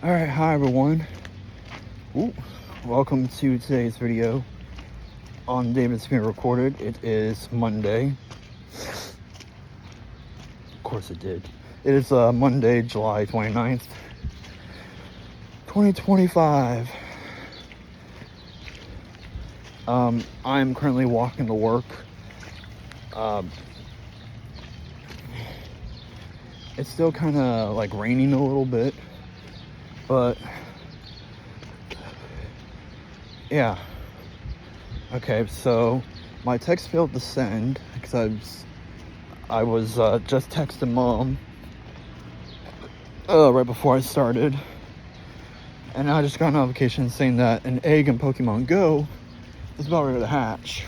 Alright, hi everyone. Ooh, welcome to today's video on David's being recorded. It is Monday. Of course it did. It is Monday, July 29th, 2025. I'm currently walking to work. It's still kind of like raining a little bit, but yeah. Okay, so my text failed to send because I was just texting mom right before I started, and I just got a notification saying that an egg in Pokemon Go is about ready to hatch.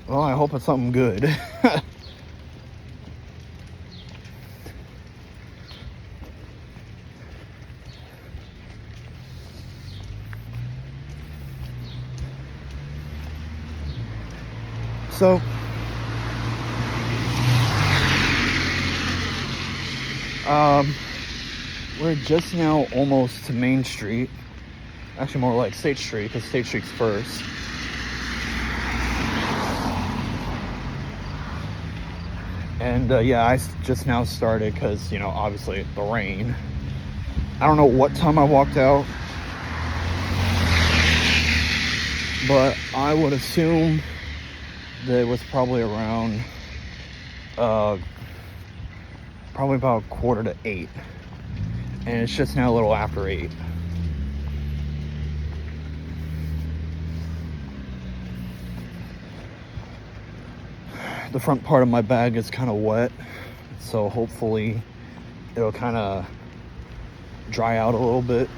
Well, I hope it's something good. So, we're just now almost to Main Street. Actually, more like State Street, because State Street's first. And yeah, I just now started because, you know, obviously the rain. I don't know what time I walked out, but I would assume that it was probably around probably about 7:45, and it's just now a little after 8. The front part of my bag is kind of wet, so hopefully it'll kind of dry out a little bit.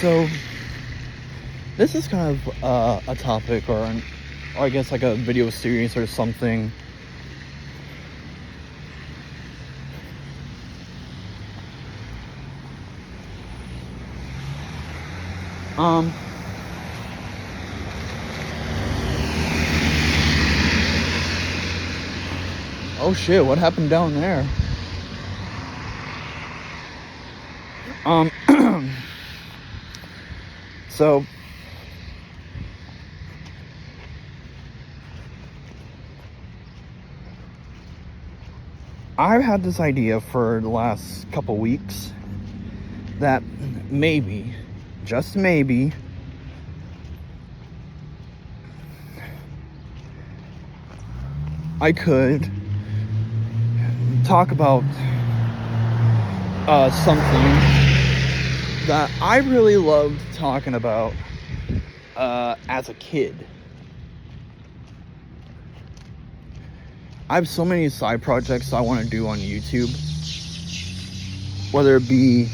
So this is kind of a topic, or I guess like a video series or something. Oh shit, what happened down there? So I've had this idea for the last couple weeks that maybe, just maybe, I could talk about something that I really loved talking about as a kid. I have so many side projects I want to do on YouTube, whether it be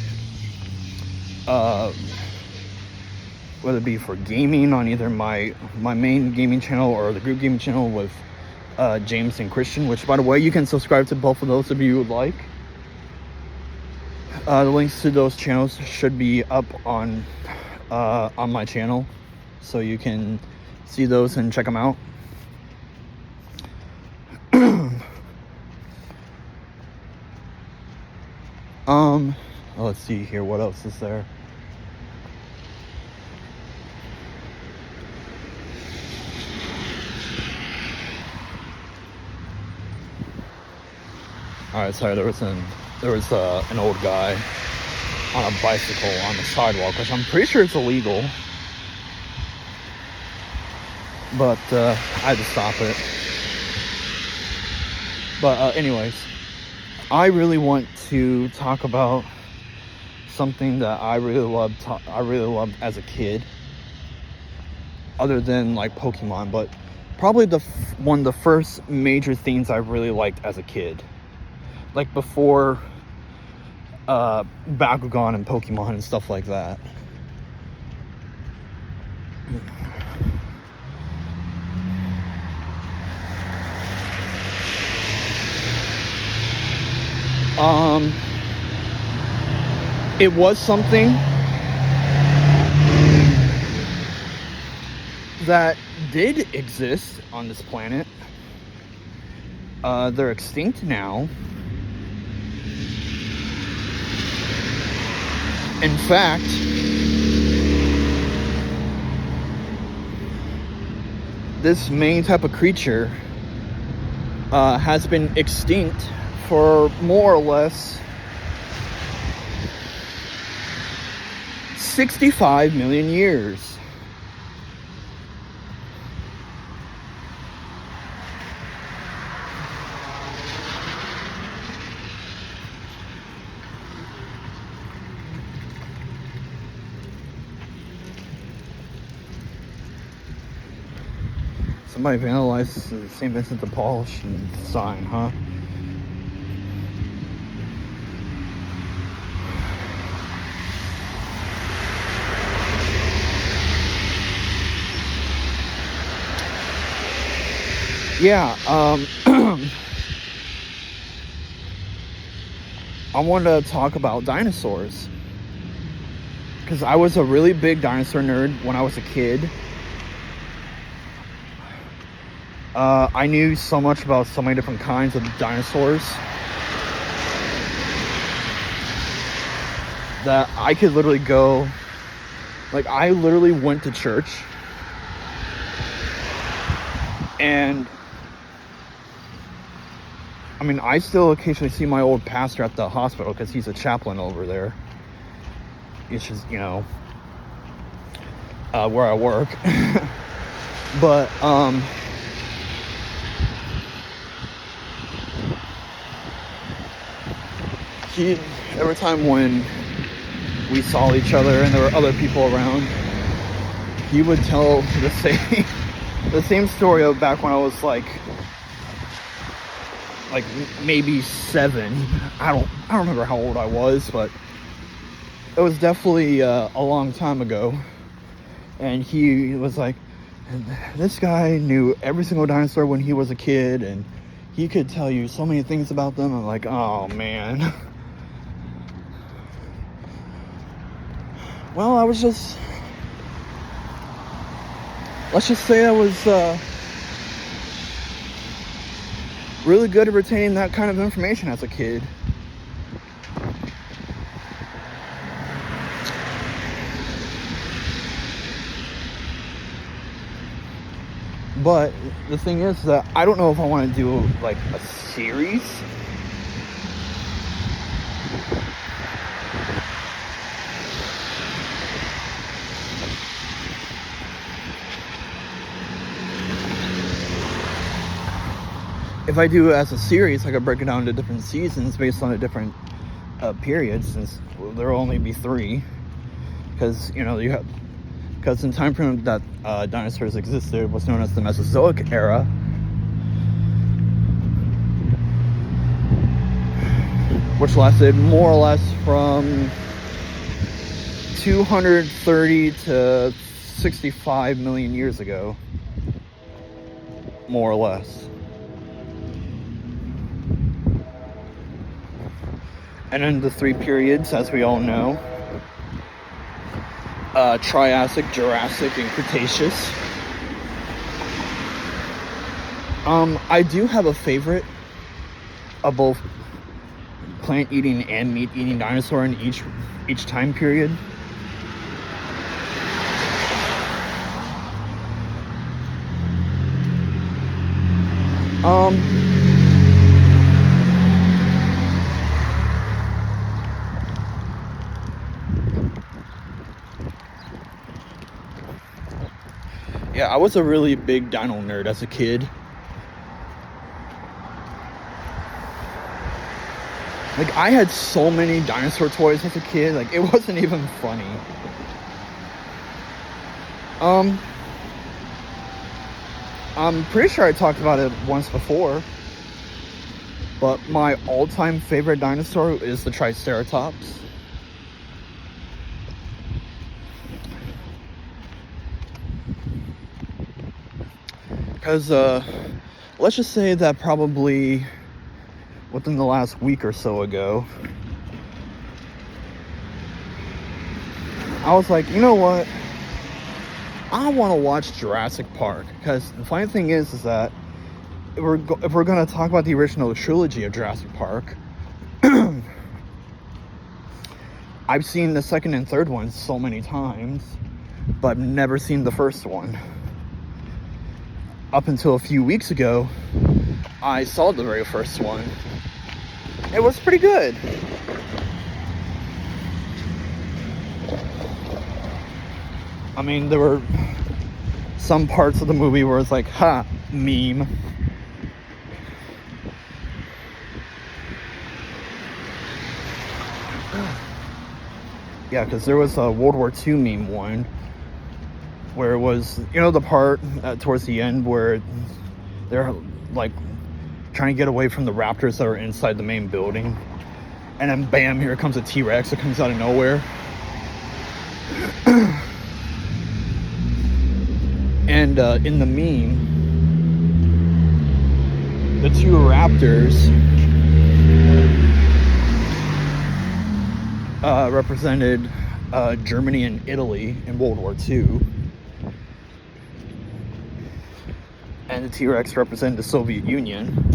for gaming on either my main gaming channel or the group gaming channel with James and Christian, which, by the way, you can subscribe to both of those if you would like. The links to those channels should be up on my channel, so you can see those and check them out. Let's see here, what else is there? Alright, sorry, there was an old guy on a bicycle on the sidewalk, which I'm pretty sure it's illegal. But I had to stop it. But anyways, I really want to talk about something that I really loved as a kid, other than like Pokemon, but probably one of the first major things I really liked as a kid, like before Bakugan and Pokemon and stuff like that. it was something that did exist on this planet. They're extinct now. In fact, this main type of creature has been extinct for more or less 65 million years. Somebody vandalized the St. Vincent de Paul sign, huh? Yeah, I wanted to talk about dinosaurs. Because I was a really big dinosaur nerd when I was a kid. I knew so much about so many different kinds of dinosaurs that I could literally go, like, I literally went to church and I mean, I still occasionally see my old pastor at the hospital because he's a chaplain over there. It's just, you know, where I work. But, every time when we saw each other and there were other people around, he would tell the same story of back when I was like maybe 7. I don't remember how old I was, but it was definitely a long time ago. And he was like, this guy knew every single dinosaur when he was a kid, and he could tell you so many things about them. I'm like, oh man. Well, I was just, let's just say I was really good at retaining that kind of information as a kid. But the thing is that I don't know if I want to do like a series. If I do it as a series, I could break it down into different seasons based on the different periods, since there'll only be 3. Because, you know, because in time frame that dinosaurs existed was known as the Mesozoic era. Which lasted more or less from 230 to 65 million years ago. More or less. And then the 3 periods, as we all know, Triassic, Jurassic, and Cretaceous. I do have a favorite of both plant-eating and meat-eating dinosaur in each time period. Yeah, I was a really big dino nerd as a kid. Like, I had so many dinosaur toys as a kid, like, it wasn't even funny. I'm pretty sure I talked about it once before, but my all-time favorite dinosaur is the Triceratops. Because, let's just say that probably within the last week or so ago, I was like, you know what? I want to watch Jurassic Park, because the funny thing is that if we're going to talk about the original trilogy of Jurassic Park, I've seen the second and third ones so many times, but I've never seen the first one. Up until a few weeks ago, I saw the very first one. It was pretty good. I mean, there were some parts of the movie where it's like, ha, meme. Yeah, because there was a World War II meme one where it was, you know, the part towards the end where they're like trying to get away from the raptors that are inside the main building, and then bam, here comes a T-Rex that comes out of nowhere. And in the meme, the two raptors represented Germany and Italy in World War II. And the T-Rex represented the Soviet Union.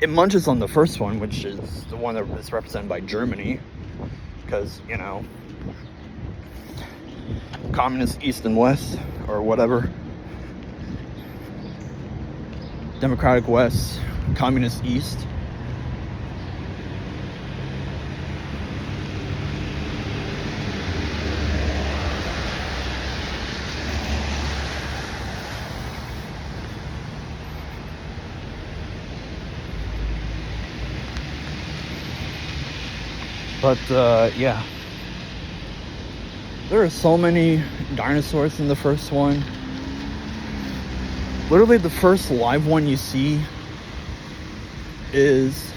It munches on the first one, which is the one that is represented by Germany, because, you know, communist East and West, or whatever. Democratic West, communist East. But yeah, there are so many dinosaurs in the first one. Literally the first live one you see is,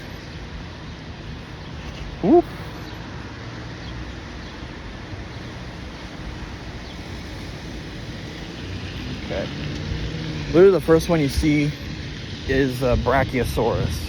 whoop, okay, literally the first one you see is Brachiosaurus.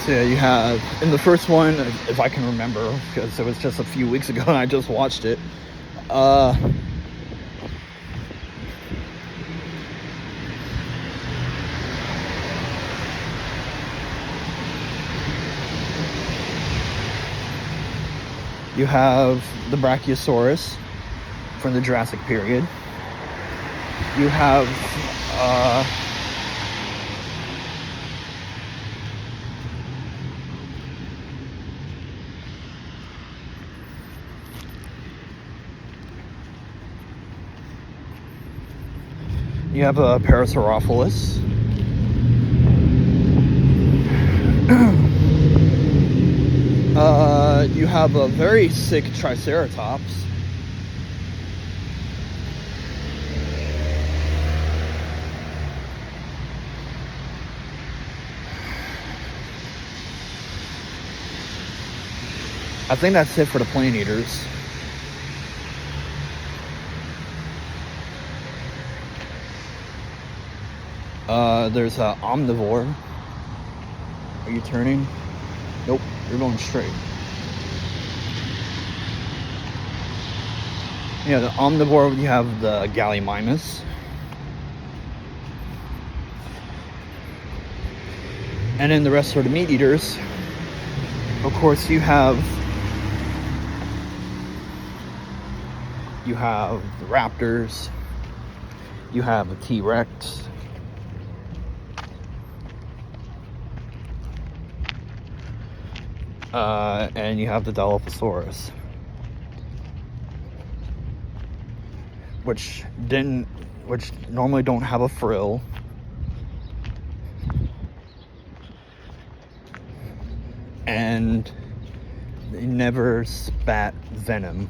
So yeah, you have, in the first one, if I can remember, because it was just a few weeks ago and I just watched it, you have the Brachiosaurus from the Jurassic period. You have a Parasaurolophus. You have a very sick Triceratops. I think that's it for the Plane Eaters. There's an omnivore. Are you turning? Nope, you're going straight. Yeah, the omnivore, you have the Gallimimus. And then the rest are the meat eaters. Of course, you have the raptors. You have the T-Rex. And you have the Dilophosaurus, which normally don't have a frill. And they never spat venom.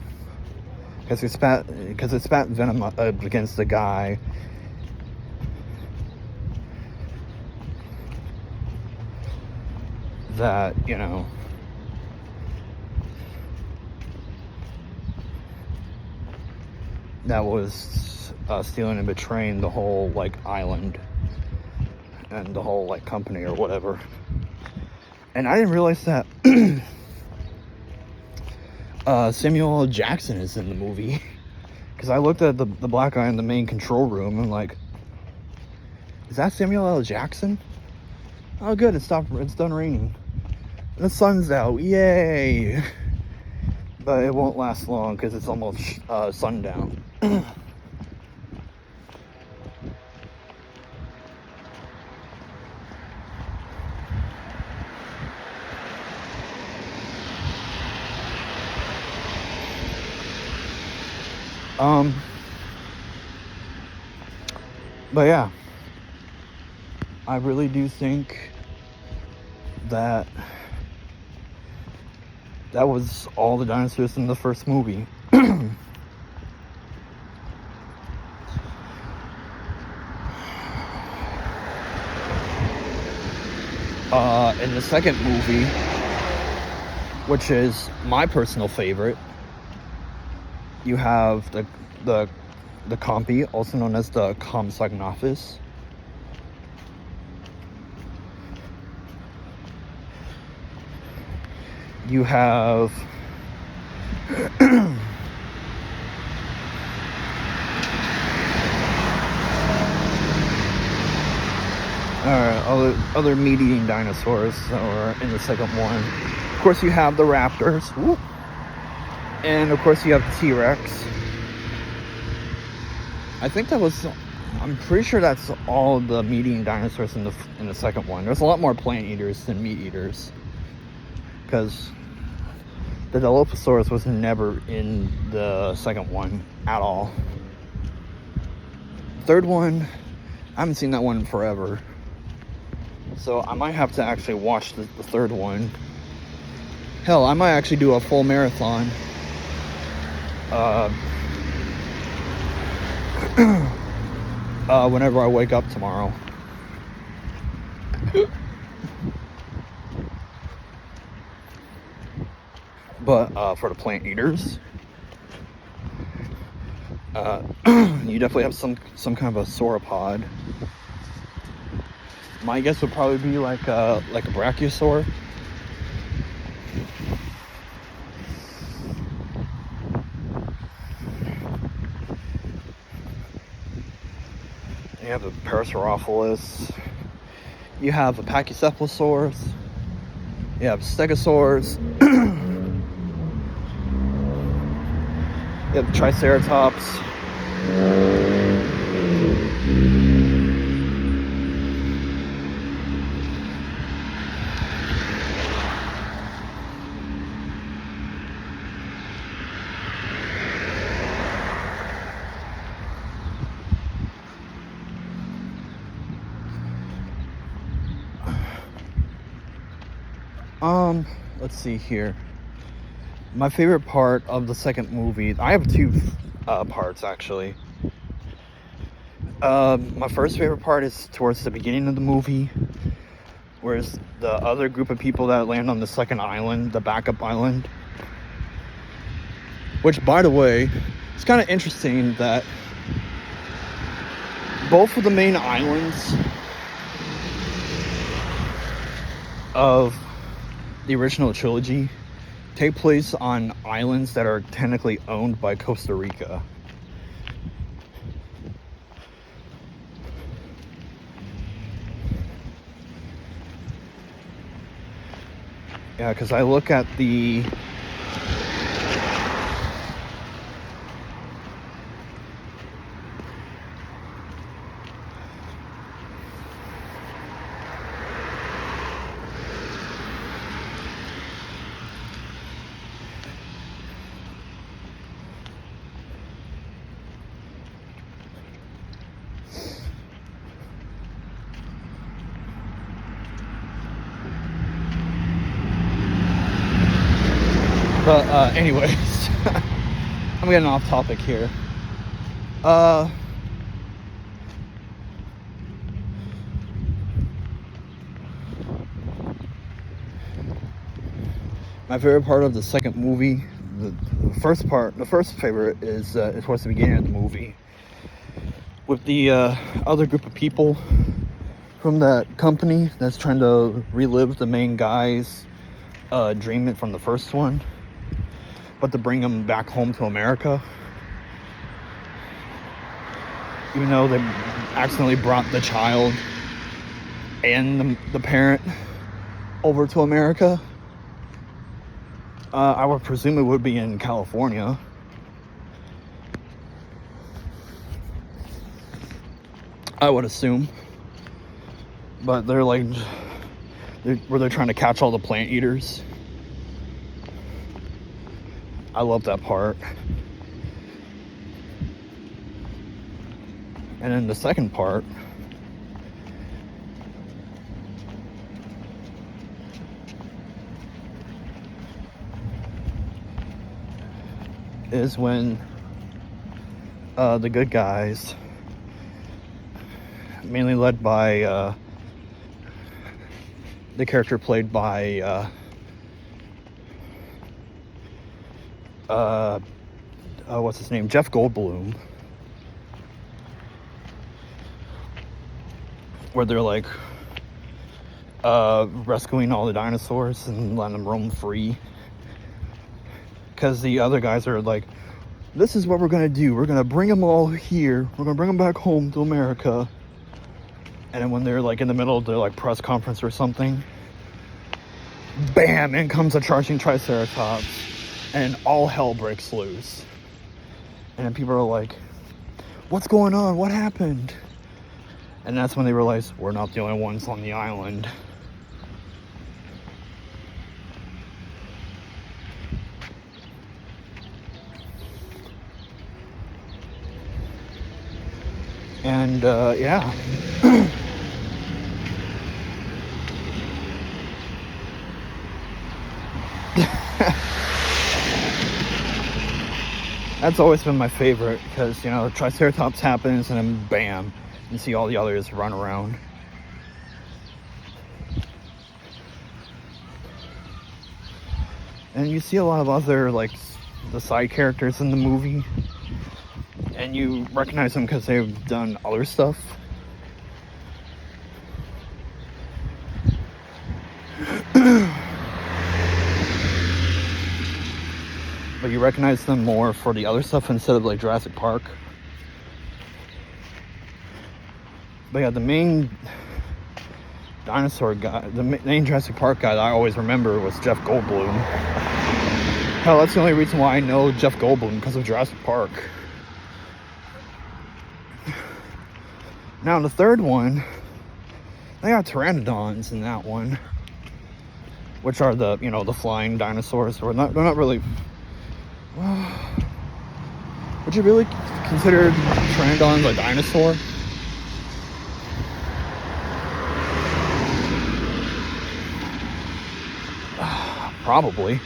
because it spat venom against the guy. That, you know, that was stealing and betraying the whole, like, island and the whole, like, company or whatever. And I didn't realize that Samuel L. Jackson is in the movie. Because I looked at the black guy in the main control room and, like, is that Samuel L. Jackson? Oh, good, it's done raining. The sun's out, yay! But it won't last long because it's almost sundown. But yeah, I really do think that was all the dinosaurs in the first movie. In the second movie, which is my personal favorite, you have the Compy, also known as the Compsognathus. You have other meat-eating dinosaurs are in the second one. Of course, you have the raptors. Woo. And of course, you have the T-Rex. I'm pretty sure that's all the meat-eating dinosaurs in the second one. There's a lot more plant eaters than meat eaters, because the Dilophosaurus was never in the second one at all. Third one, I haven't seen that one in forever, so I might have to actually watch the third one. Hell, I might actually do a full marathon. Whenever I wake up tomorrow. But for the plant eaters, you definitely have some kind of a sauropod. My guess would probably be like a brachiosaur. You have the Parasaurolophus. You have the Pachycephalosaurus. You have Stegosaurs. You have the Triceratops. Let's see here. My favorite part of the second movie, I have two parts actually. My first favorite part is towards the beginning of the movie, whereas the other group of people that land on the second island, the backup island, which, by the way, it's kind of interesting that both of the main islands of the original trilogy take place on islands that are technically owned by Costa Rica. Yeah, because I look at the anyways, I'm getting off topic here. My favorite part of the second movie, the first favorite is towards the beginning of the movie, with the other group of people from that company that's trying to relive the main guy's dream from the first one, but to bring him back home to America. Even though they accidentally brought the child and the parent over to America. I would presume it would be in California. I would assume. But they're where they're trying to catch all the plant eaters. I love that part. And then the second part is when the good guys, mainly led by the character played by what's his name? Jeff Goldblum. Where they're like rescuing all the dinosaurs and letting them roam free. Because the other guys are like, this is what we're going to do. We're going to bring them all here. We're going to bring them back home to America. And then when they're like in the middle of their like press conference or something, bam, in comes a charging Triceratops. And all hell breaks loose. And then people are like, what's going on? What happened? And that's when they realize we're not the only ones on the island. And yeah. That's always been my favorite because, you know, Triceratops happens and then bam, you see all the others run around. And you see a lot of other, like, the side characters in the movie. And you recognize them because they've done other stuff. But you recognize them more for the other stuff instead of, like, Jurassic Park. But yeah, the main dinosaur guy, the main Jurassic Park guy that I always remember was Jeff Goldblum. Hell, that's the only reason why I know Jeff Goldblum, because of Jurassic Park. Now, in the third one, they got pteranodons in that one, which are the, you know, the flying dinosaurs. They're not really. Would you really consider pteranodons a dinosaur? Probably.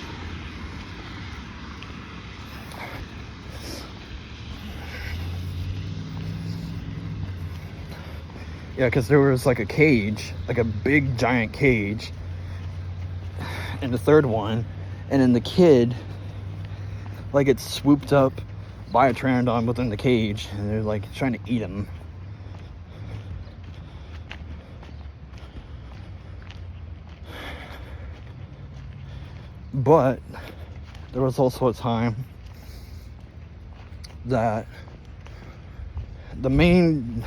Yeah, because there was like a cage, like a big giant cage in the third one, and then the kid, like, it's swooped up by a pteranodon within the cage, and they're like trying to eat him. But there was also a time that the main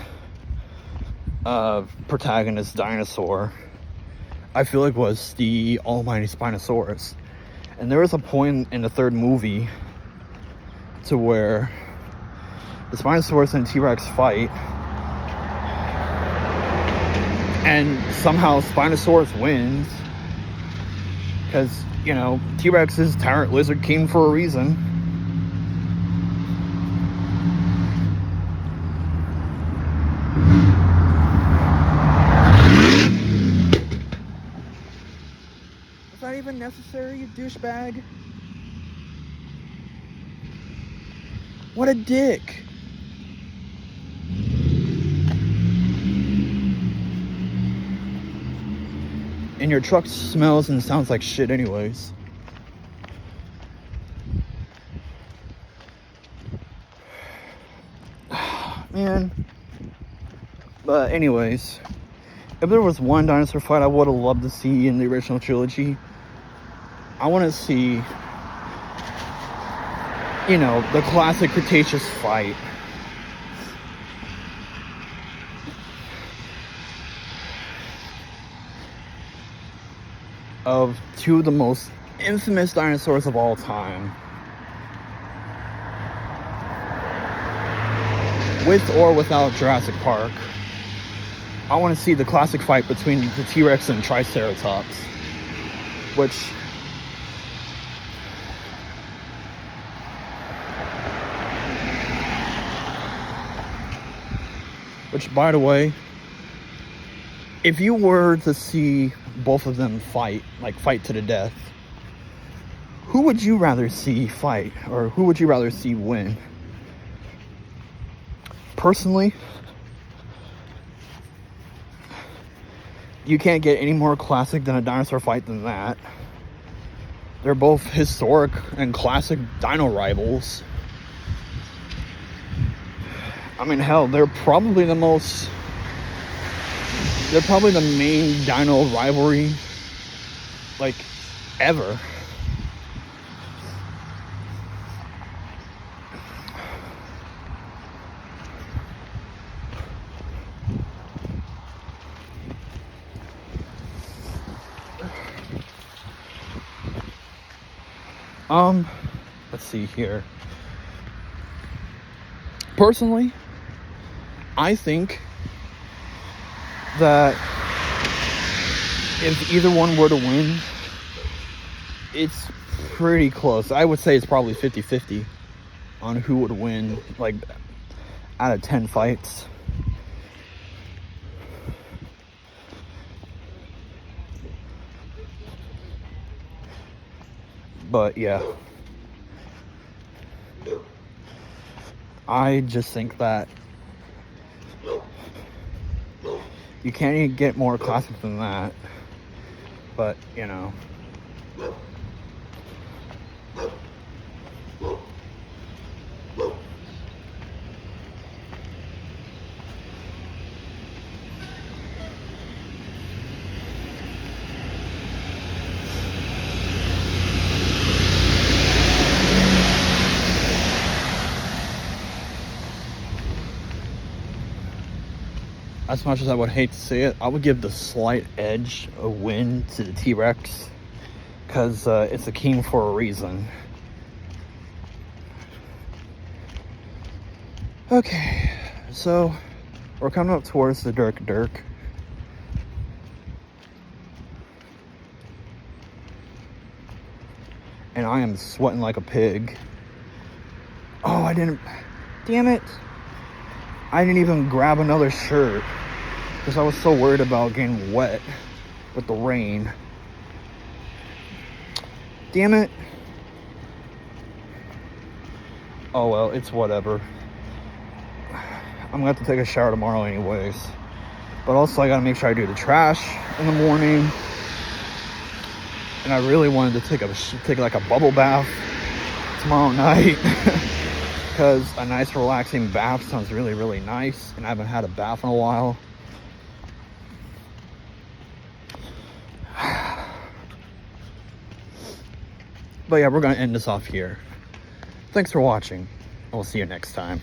protagonist dinosaur, I feel like, was the almighty Spinosaurus. And there was a point in the third movie to where the Spinosaurus and T-Rex fight, and somehow Spinosaurus wins because, you know, T-Rex's tyrant lizard king for a reason. Was that even necessary, you douchebag? What a dick. And your truck smells and sounds like shit anyways. Man. But anyways, if there was one dinosaur fight I would have loved to see in the original trilogy, I want to see, you know, the classic Cretaceous fight. Of two of the most infamous dinosaurs of all time. With or without Jurassic Park. I want to see the classic fight between the T-Rex and Triceratops. Which... by the way, if you were to see both of them fight, like fight to the death, who would you rather see fight? Or who would you rather see win? Personally, you can't get any more classic than a dinosaur fight than that. They're both historic and classic dino rivals. I mean, hell, they're probably the main dino rivalry, like, ever. Let's see here. Personally, I think that if either one were to win, it's pretty close. I would say it's probably 50-50 on who would win, like, out of 10 fights. But yeah, I just think that you can't even get more classic than that. But, you know. As much as I would hate to see it, I would give the slight edge a win to the T-Rex, because it's a king for a reason. Okay, so we're coming up towards the Dirk. And I am sweating like a pig. Oh, damn it. I didn't even grab another shirt because I was so worried about getting wet with the rain. Damn it. Oh well, it's whatever. I'm gonna have to take a shower tomorrow anyways. But also I gotta make sure I do the trash in the morning. And I really wanted to take like a bubble bath tomorrow night. Because a nice relaxing bath sounds really, really nice. And I haven't had a bath in a while. But yeah, we're going to end this off here. Thanks for watching. And we'll see you next time.